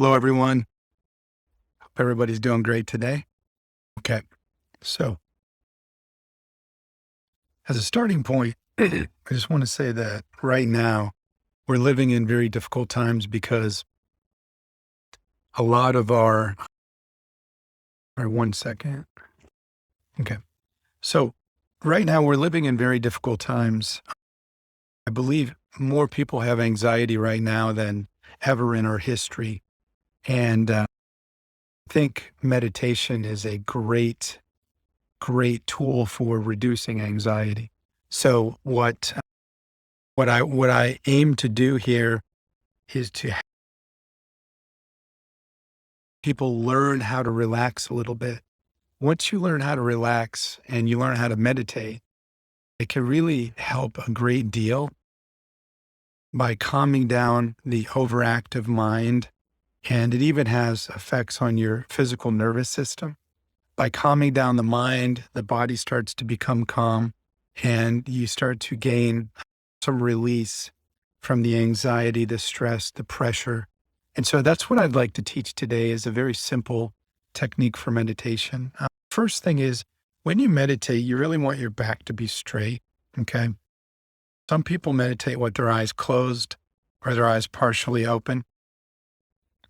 Hello, everyone. Hope everybody's doing great today. Okay. So, as a starting point, I just want to say that right now we're living in very difficult times because a lot of our 1 second. Okay. So, right now we're living in very difficult times. I believe more people have anxiety right now than ever in our history. And I think meditation is a great tool for reducing anxiety. So what I aim to do here is to have people learn how to relax a little bit. Once you learn how to relax and you learn how to meditate, it can really help a great deal by calming down the overactive mind. And it even has effects on your physical nervous system. By calming down the mind, the body starts to become calm and you start to gain some release from the anxiety, the stress, the pressure. And so that's what I'd like to teach today is a very simple technique for meditation. First thing is when you meditate, you really want your back to be straight. Okay. Some people meditate with their eyes closed or their eyes partially open.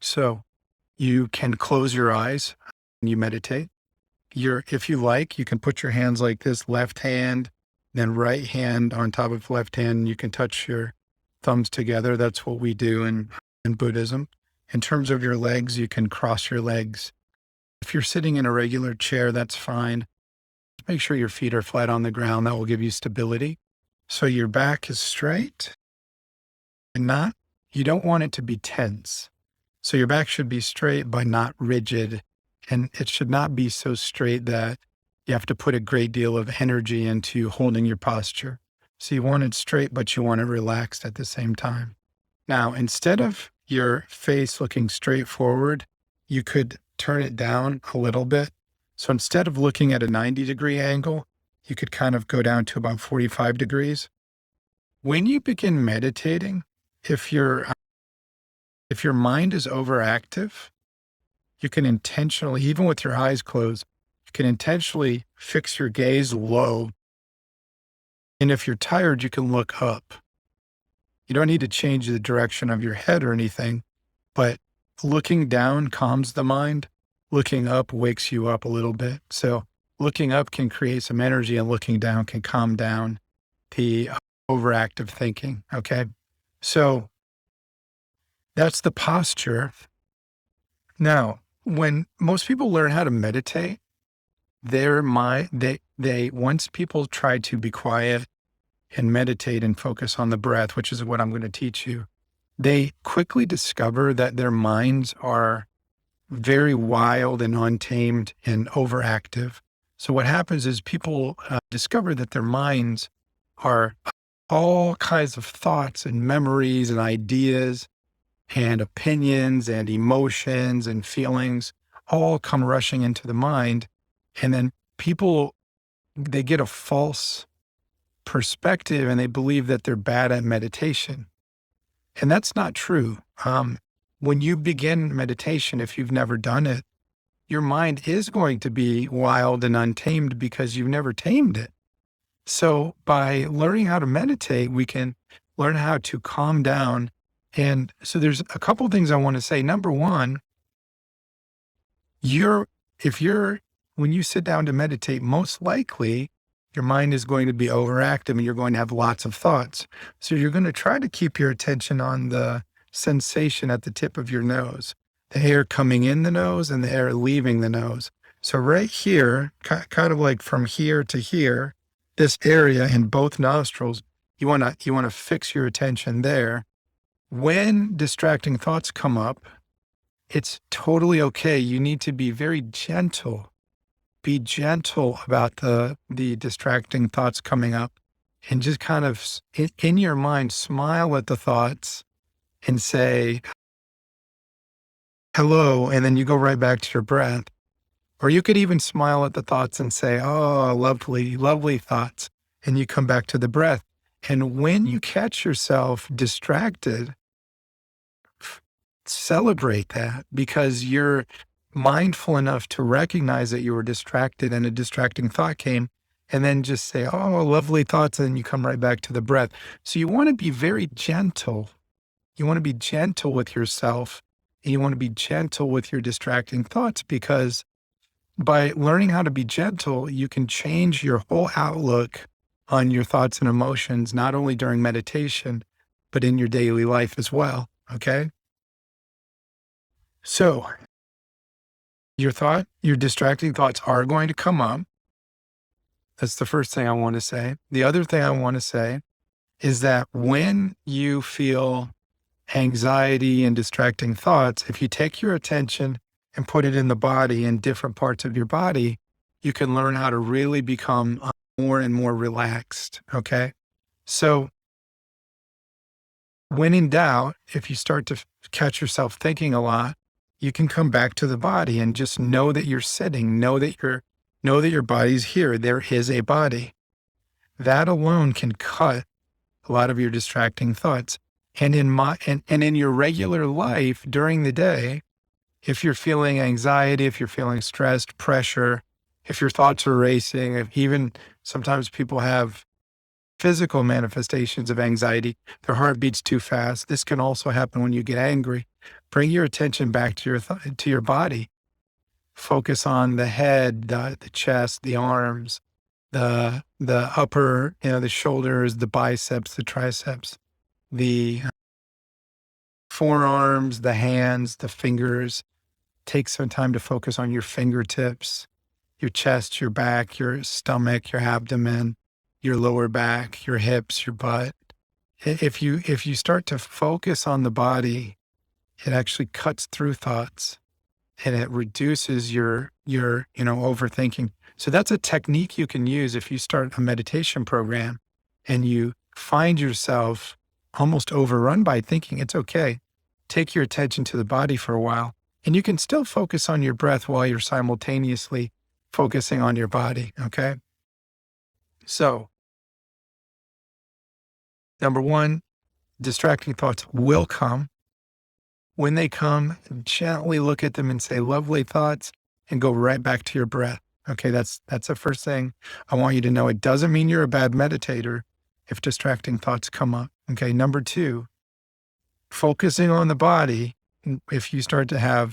So you can close your eyes when you meditate. If you like, you can put your hands like this, left hand, then right hand on top of left hand. You can touch your thumbs together. That's what we do in Buddhism. In terms of your legs, you can cross your legs. If you're sitting in a regular chair, that's fine. Make sure your feet are flat on the ground. That will give you stability. So your back is straight and you don't want it to be tense. So your back should be straight but not rigid. And it should not be so straight that you have to put a great deal of energy into holding your posture. So you want it straight, but you want it relaxed at the same time. Now, instead of your face looking straight forward, you could turn it down a little bit. So instead of looking at a 90-degree angle, you could kind of go down to about 45 degrees. When you begin meditating, if your mind is overactive, you can intentionally, even with your eyes closed, you can intentionally fix your gaze low. And if you're tired, you can look up. You don't need to change the direction of your head or anything, but looking down calms the mind. Looking up wakes you up a little bit. So looking up can create some energy and looking down can calm down the overactive thinking. Okay. So that's the posture. Now, when most people learn how to meditate, once people try to be quiet and meditate and focus on the breath, which is what I'm going to teach you, they quickly discover that their minds are very wild and untamed and overactive. So what happens is people discover that their minds are all kinds of thoughts and memories and ideas and opinions and emotions and feelings all come rushing into the mind. And then they get a false perspective and they believe that they're bad at meditation. And that's not true. When you begin meditation, if you've never done it, your mind is going to be wild and untamed because you've never tamed it. So by learning how to meditate, we can learn how to calm down. And so there's a couple things I want to say. Number one, when you sit down to meditate, most likely your mind is going to be overactive and you're going to have lots of thoughts. So you're going to try to keep your attention on the sensation at the tip of your nose, the air coming in the nose and the air leaving the nose. So right here, kind of like from here to here, this area in both nostrils, you want to fix your attention there. When distracting thoughts come up, it's totally okay. You need to be very gentle. Be gentle about the distracting thoughts coming up and just kind of in your mind, smile at the thoughts and say, hello. And then you go right back to your breath. Or you could even smile at the thoughts and say, oh, lovely, lovely thoughts. And you come back to the breath. And when you catch yourself distracted, celebrate that because you're mindful enough to recognize that you were distracted and a distracting thought came, and then just say, oh, lovely thoughts. And then you come right back to the breath. So you want to be very gentle. You want to be gentle with yourself, and you want to be gentle with your distracting thoughts, because by learning how to be gentle, you can change your whole outlook on your thoughts and emotions, not only during meditation, but in your daily life as well. Okay. So your distracting thoughts are going to come up. That's the first thing I want to say. The other thing I want to say is that when you feel anxiety and distracting thoughts, if you take your attention and put it in the body, in different parts of your body, you can learn how to really become more and more relaxed. Okay. So when in doubt, if you start to catch yourself thinking a lot, you can come back to the body and just know that you're sitting, know that your body's here. There is a body. That alone can cut a lot of your distracting thoughts. And and in your regular life during the day, if you're feeling anxiety, if you're feeling stressed, pressure, if your thoughts are racing, if even sometimes people have physical manifestations of anxiety, their heart beats too fast. This can also happen when you get angry. Bring your attention back to your body. Focus on the head, the chest, the arms, the upper, the shoulders, the biceps, the triceps, the forearms, the hands, the fingers. Take some time to focus on your fingertips, your chest, your back, your stomach, your abdomen, your lower back, your hips, your butt. If you start to focus on the body, it actually cuts through thoughts and it reduces your overthinking. So that's a technique you can use if you start a meditation program and you find yourself almost overrun by thinking. It's okay. Take your attention to the body for a while, and you can still focus on your breath while you're simultaneously focusing on your body. Okay. So, number one, distracting thoughts will come. When they come, gently look at them and say, lovely thoughts, and go right back to your breath. Okay, that's the first thing I want you to know. It doesn't mean you're a bad meditator if distracting thoughts come up. Okay, number two, focusing on the body. If you start to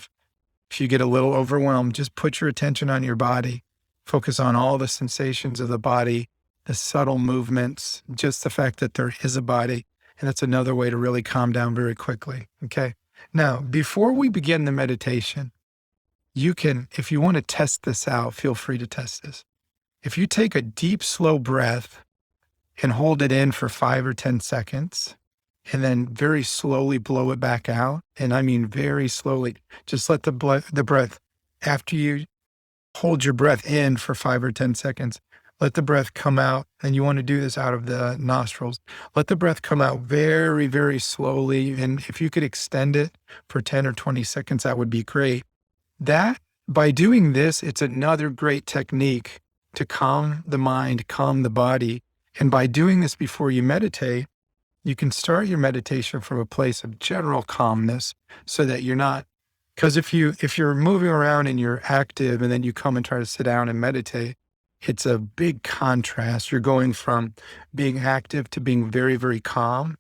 if you get a little overwhelmed, just put your attention on your body. Focus on all the sensations of the body, the subtle movements, just the fact that there is a body. And that's another way to really calm down very quickly. Okay. Now, before we begin the meditation, you can, if you want to test this out, feel free to test this. If you take a deep, slow breath and hold it in for 5 or 10 seconds, and then very slowly blow it back out, and I mean very slowly, just let the breath, after you hold your breath in for 5 or 10 seconds, let the breath come out, and you want to do this out of the nostrils. Let the breath come out very, very slowly, and if you could extend it for 10 or 20 seconds, that would be great. By doing this, it's another great technique to calm the mind, calm the body. And by doing this before you meditate, you can start your meditation from a place of general calmness so that you're not, because if you're moving around and you're active and then you come and try to sit down and meditate, it's a big contrast. You're going from being active to being very, very calm.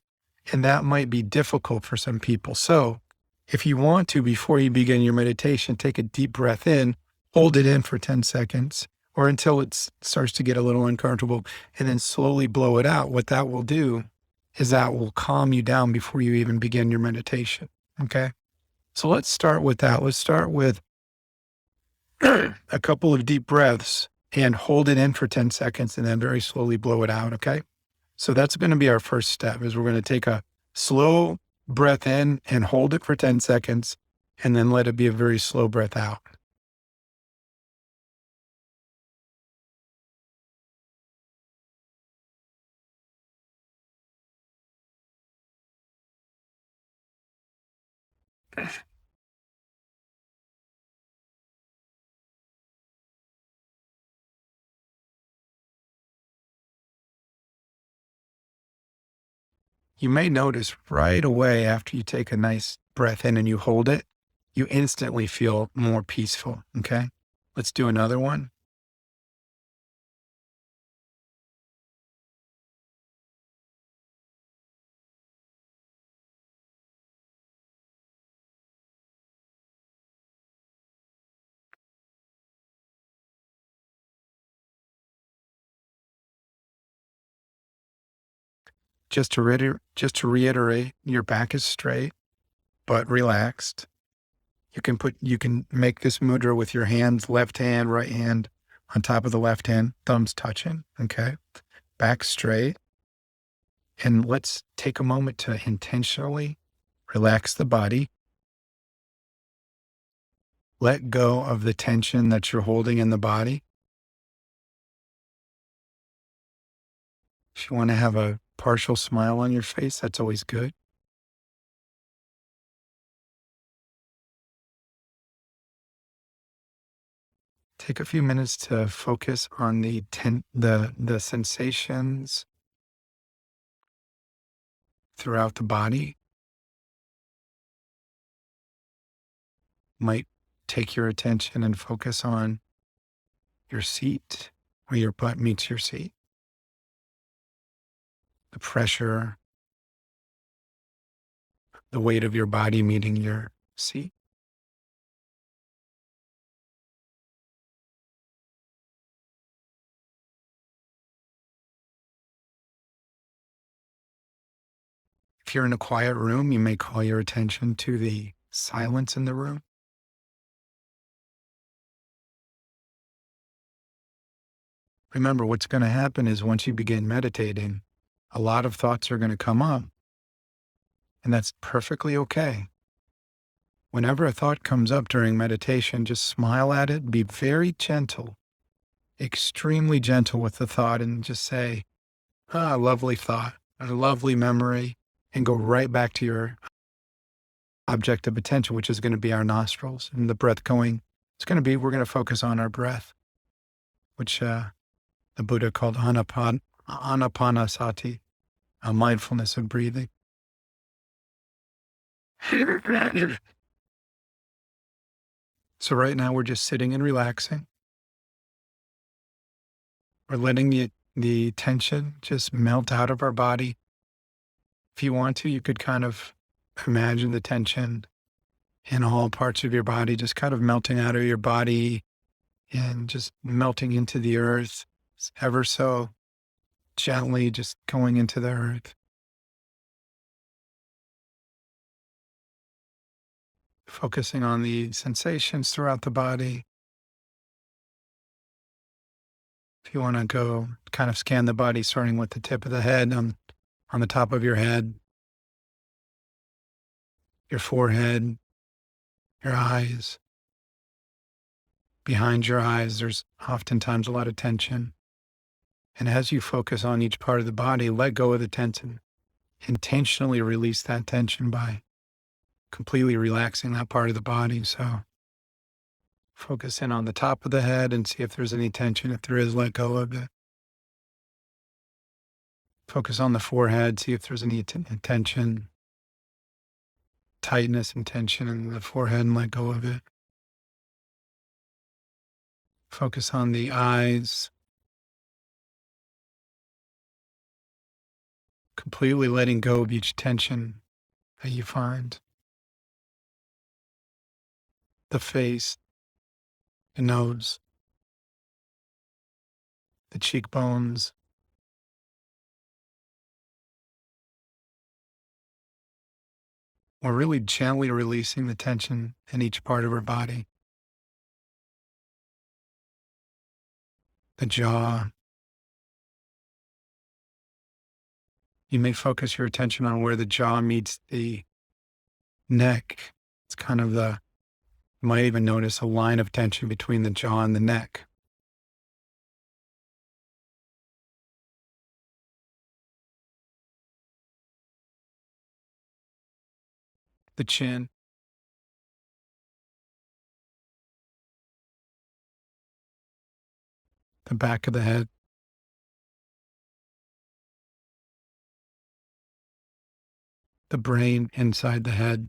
And that might be difficult for some people. So if you want to, before you begin your meditation, take a deep breath in, hold it in for 10 seconds or until it starts to get a little uncomfortable, and then slowly blow it out. What that will do is that will calm you down before you even begin your meditation. Okay. So let's start with that. Let's start with a couple of deep breaths and hold it in for 10 seconds and then very slowly blow it out. Okay. So that's going to be our first step, is we're going to take a slow breath in and hold it for 10 seconds and then let it be a very slow breath out. You may notice right away after you take a nice breath in and you hold it, you instantly feel more peaceful. Okay. Let's do another one. Just to reiterate, your back is straight but relaxed. You can make this mudra with your hands, left hand, right hand on top of the left hand, thumbs touching. Okay. Back straight. And let's take a moment to intentionally relax the body. Let go of the tension that you're holding in the body. If you want to have a partial smile on your face, that's always good. Take a few minutes to focus on the sensations throughout the body. Might take your attention and focus on your seat, where your butt meets your seat, the pressure, the weight of your body meeting your seat. If you're in a quiet room, you may call your attention to the silence in the room. Remember, what's going to happen is once you begin meditating, a lot of thoughts are going to come up, and that's perfectly okay. Whenever a thought comes up during meditation, just smile at it, be very gentle, extremely gentle with the thought, and just say, ah, lovely thought, a lovely memory, and go right back to your object of attention, which is going to be our nostrils and the breath going. We're going to focus on our breath, which the Buddha called anapanasati, a mindfulness of breathing. So right now we're just sitting and relaxing. We're letting the tension just melt out of our body. If you want to, you could kind of imagine the tension in all parts of your body, just kind of melting out of your body and just melting into the earth, ever so gently, just going into the earth. Focusing on the sensations throughout the body. If you want to go kind of scan the body, starting with the tip of the head on the top of your head, your forehead, your eyes. Behind your eyes, there's oftentimes a lot of tension. And as you focus on each part of the body, let go of the tension. Intentionally release that tension by completely relaxing that part of the body. So focus in on the top of the head and see if there's any tension. If there is, let go of it. Focus on the forehead, see if there's any tension, tightness and tension in the forehead, and let go of it. Focus on the eyes, completely letting go of each tension that you find. The face, the nose, the cheekbones. We're really gently releasing the tension in each part of our body. The jaw. You may focus your attention on where the jaw meets the neck. It's kind of you might even notice a line of tension between the jaw and the neck. The chin. The back of the head. The brain inside the head.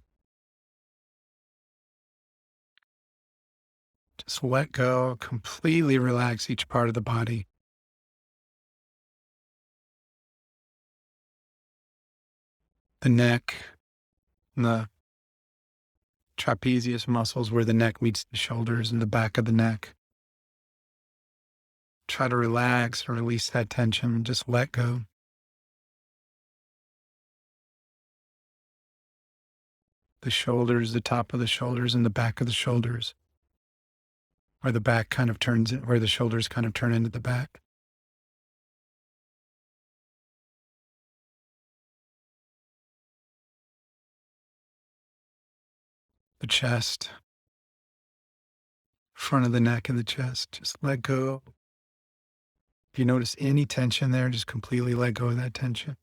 Just let go, completely relax each part of the body. The neck, and the trapezius muscles where the neck meets the shoulders and the back of the neck. Try to relax and release that tension. Just let go. The shoulders, the top of the shoulders, and the back of the shoulders, where the back kind of turns, where the shoulders kind of turn into the back. The chest, front of the neck and the chest. Just let go. If you notice any tension there, just completely let go of that tension.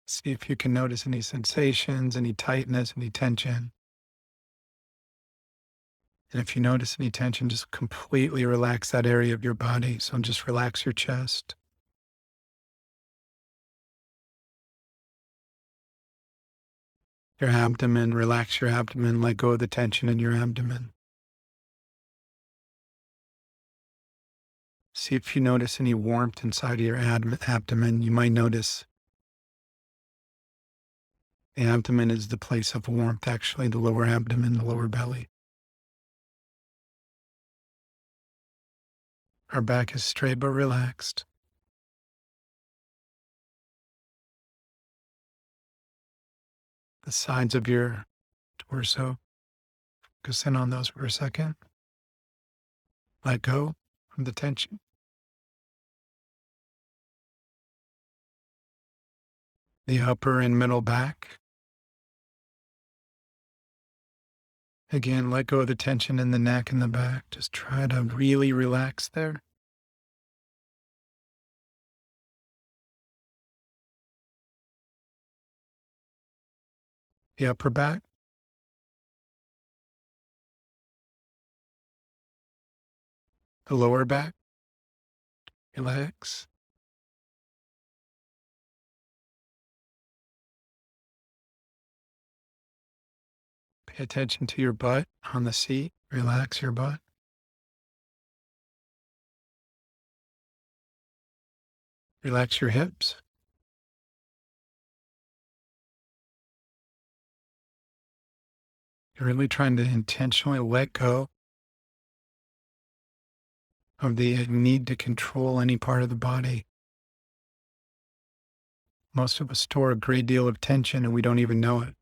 See if you can notice any sensations, any tightness, any tension. And if you notice any tension, just completely relax that area of your body. So just relax your chest. Your abdomen, relax your abdomen, let go of the tension in your abdomen. See if you notice any warmth inside of your abdomen. You might notice the abdomen is the place of warmth, actually, the lower abdomen, the lower belly. Our back is straight but relaxed. The sides of your torso, focus in on those for a second. Let go of the tension. The upper and middle back. Again, let go of the tension in the neck and the back. Just try to really relax there. The upper back. The lower back. Relax. Pay attention to your butt on the seat. Relax your butt. Relax your hips. You're really trying to intentionally let go of the need to control any part of the body. Most of us store a great deal of tension and we don't even know it.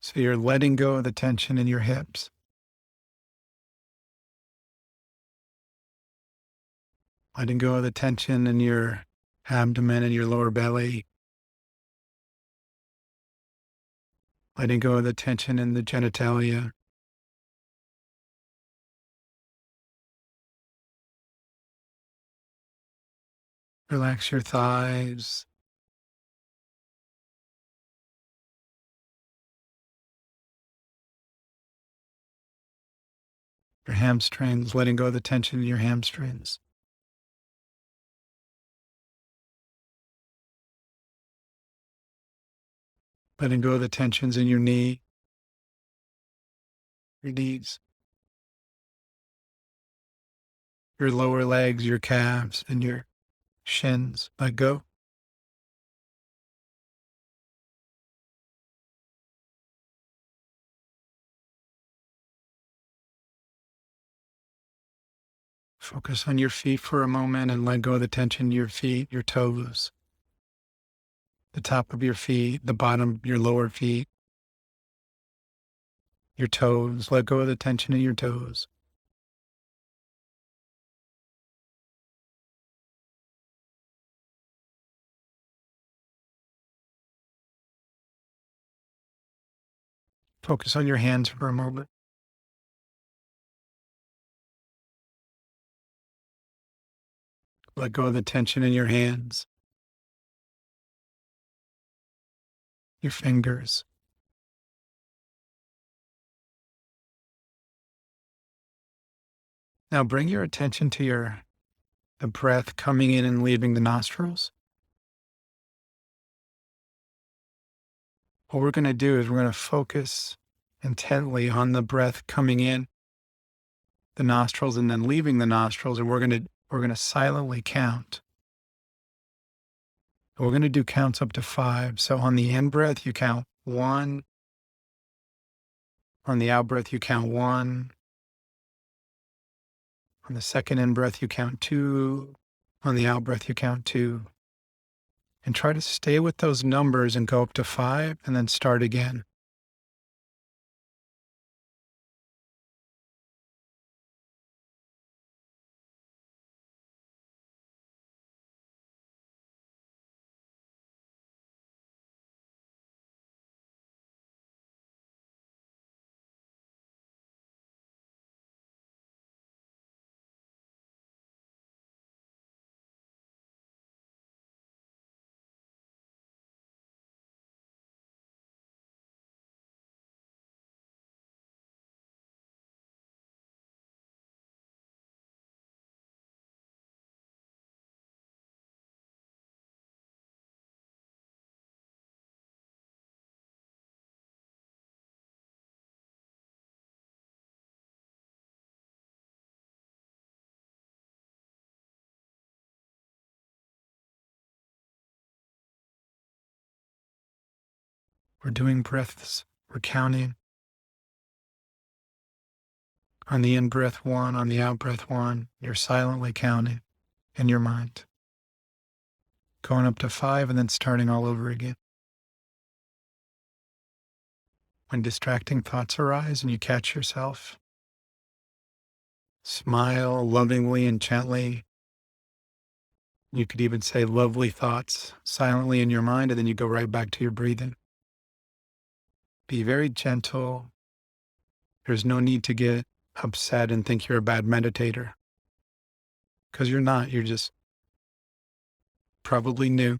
So you're letting go of the tension in your hips. Letting go of the tension in your abdomen and your lower belly. Letting go of the tension in the genitalia. Relax your thighs. Your hamstrings, letting go of the tension in your hamstrings. Letting go of the tensions in your knee, your knees, your lower legs, your calves, and your shins. Let go. Focus on your feet for a moment and let go of the tension in your feet, your toes, the top of your feet, the bottom of your lower feet, your toes. Let go of the tension in your toes. Focus on your hands for a moment. Let go of the tension in your hands, your fingers. Now bring your attention to the breath coming in and leaving the nostrils. What we're going to do is we're going to focus intently on the breath coming in the nostrils and then leaving the nostrils, and we're going to silently count. We're going to do counts up to 5. So on the in breath, you count 1. On the out breath, you count 1. On the second in breath, you count 2. On the out breath, you count 2. And try to stay with those numbers and go up to 5 and then start again. We're doing breaths. We're counting. On the in breath 1, on the out breath 1, you're silently counting in your mind. Going up to 5 and then starting all over again. When distracting thoughts arise and you catch yourself, smile lovingly and gently. You could even say lovely thoughts silently in your mind, and then you go right back to your breathing. Be very gentle. There's no need to get upset and think you're a bad meditator, because you're not. You're just probably new.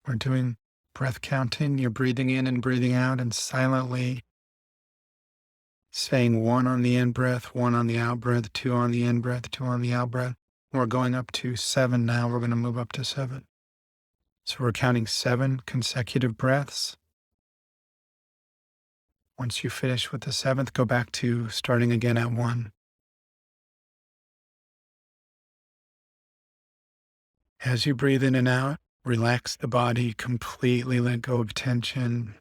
We're doing breath counting. You're breathing in and breathing out and silently saying 1 on the in breath, 1 on the out breath, 2 on the in breath, 2 on the out breath. We're going up to 7 now. We're going to move up to 7. So we're counting 7 consecutive breaths. Once you finish with the 7th, go back to starting again at 1. As you breathe in and out, relax the body completely, let go of tension.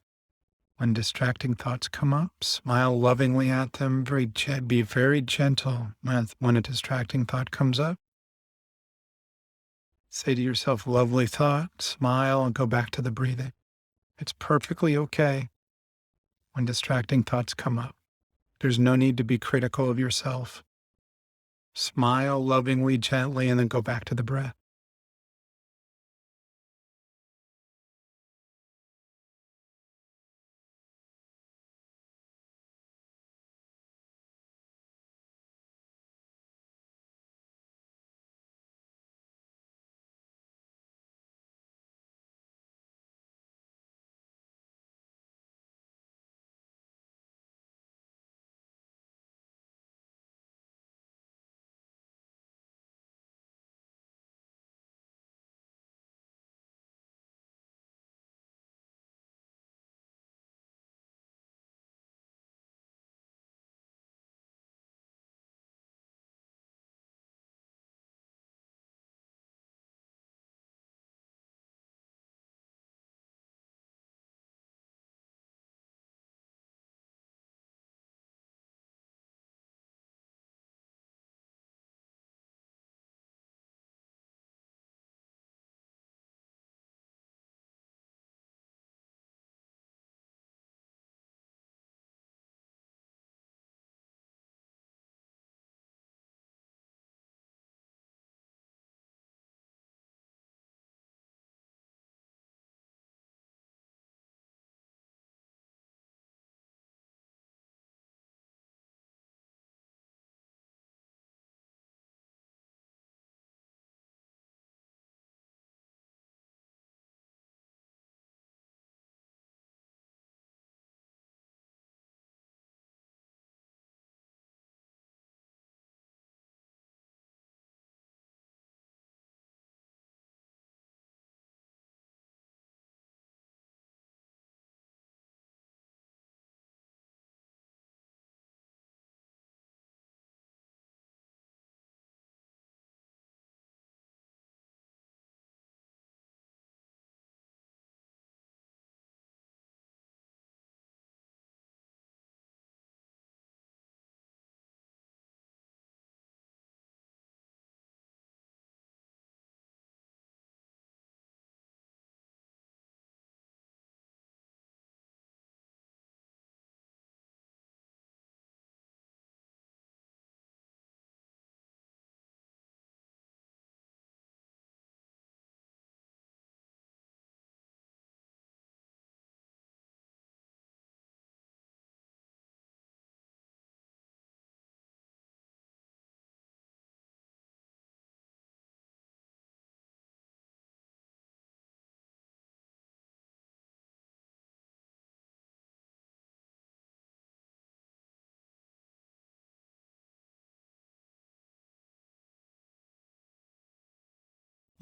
When distracting thoughts come up, smile lovingly at them. Be very gentle when a distracting thought comes up. Say to yourself, lovely thought, smile, and go back to the breathing. It's perfectly okay when distracting thoughts come up. There's no need to be critical of yourself. Smile lovingly, gently, and then go back to the breath.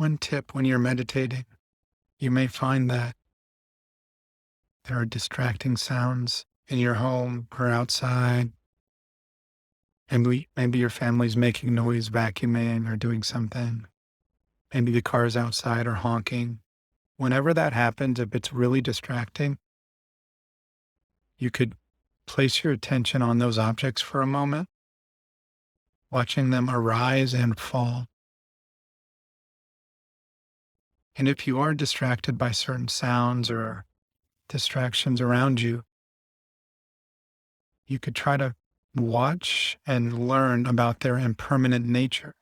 One tip when you're meditating, you may find that there are distracting sounds in your home or outside. And maybe your family's making noise, vacuuming or doing something. Maybe the cars outside are honking. Whenever that happens, if it's really distracting, you could place your attention on those objects for a moment, watching them arise and fall. And if you are distracted by certain sounds or distractions around you, you could try to watch and learn about their impermanent nature.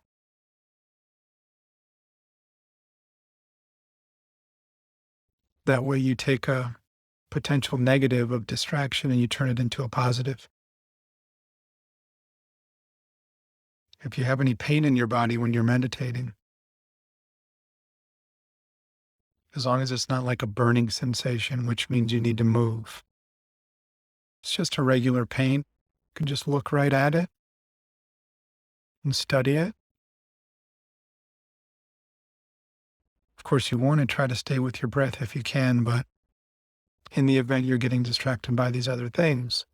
That way you take a potential negative of distraction and you turn it into a positive. If you have any pain in your body when you're meditating, as long as it's not like a burning sensation, which means you need to move, it's just a regular pain, you can just look right at it and study it. Of course, you want to try to stay with your breath if you can, but in the event you're getting distracted by these other things,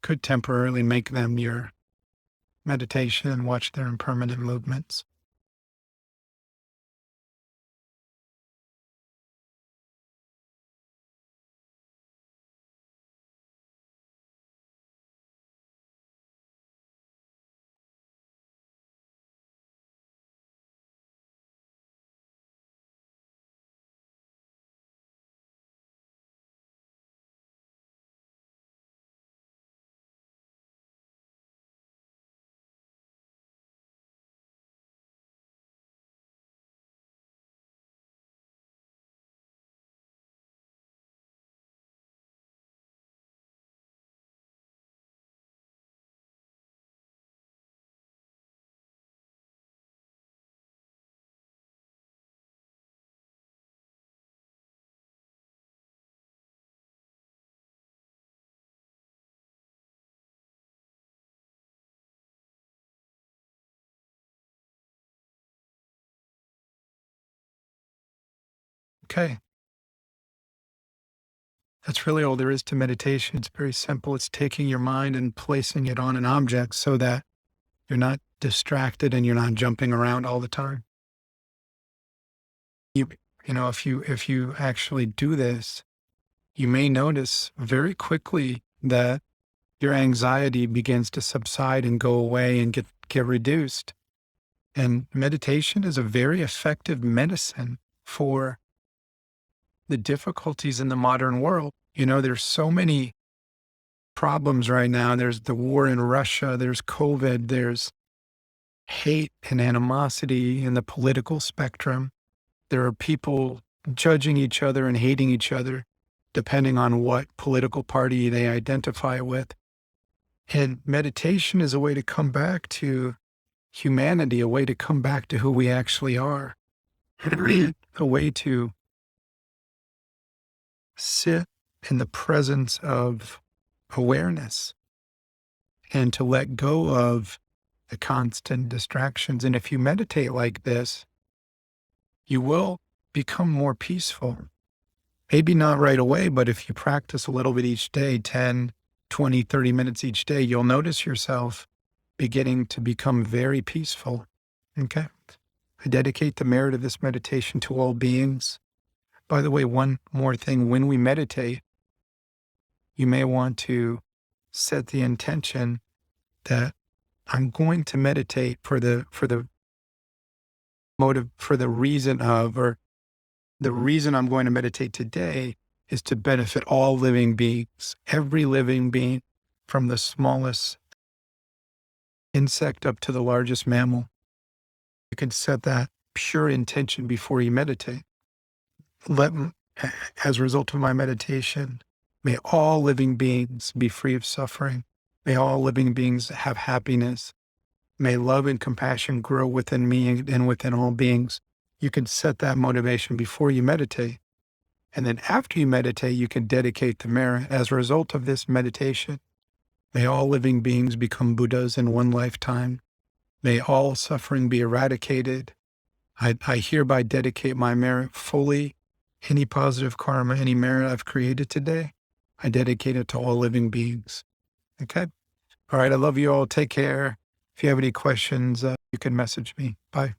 could temporarily make them your meditation and watch their impermanent movements. Okay, that's really all there is to meditation. It's very simple. It's taking your mind and placing it on an object so that you're not distracted and you're not jumping around all the time. You, if you actually do this, you may notice very quickly that your anxiety begins to subside and go away and get reduced. And meditation is a very effective medicine for the difficulties in the modern world. There's so many problems right now. There's the war in Russia, there's COVID, there's hate and animosity in the political spectrum. There are people judging each other and hating each other depending on what political party they identify with. And meditation is a way to come back to humanity, a way to come back to who we actually are, a way to sit in the presence of awareness and to let go of the constant distractions. And if you meditate like this, you will become more peaceful. Maybe not right away, but if you practice a little bit each day, 10, 20, 30 minutes each day, you'll notice yourself beginning to become very peaceful. Okay? I dedicate the merit of this meditation to all beings. By the way, one more thing, when we meditate, you may want to set the intention that I'm going to meditate for the motive, for the reason of, or the reason I'm going to meditate today is to benefit all living beings, every living being, from the smallest insect up to the largest mammal. You can set that pure intention before you meditate. As a result of my meditation, may all living beings be free of suffering. May all living beings have happiness. May love and compassion grow within me and within all beings. You can set that motivation before you meditate. And then after you meditate, you can dedicate the merit. As a result of this meditation, may all living beings become Buddhas in one lifetime. May all suffering be eradicated. I hereby dedicate my merit fully. Any positive karma, any merit I've created today, I dedicate it to all living beings. Okay? All right. I love you all. Take care. If you have any questions, you can message me. Bye.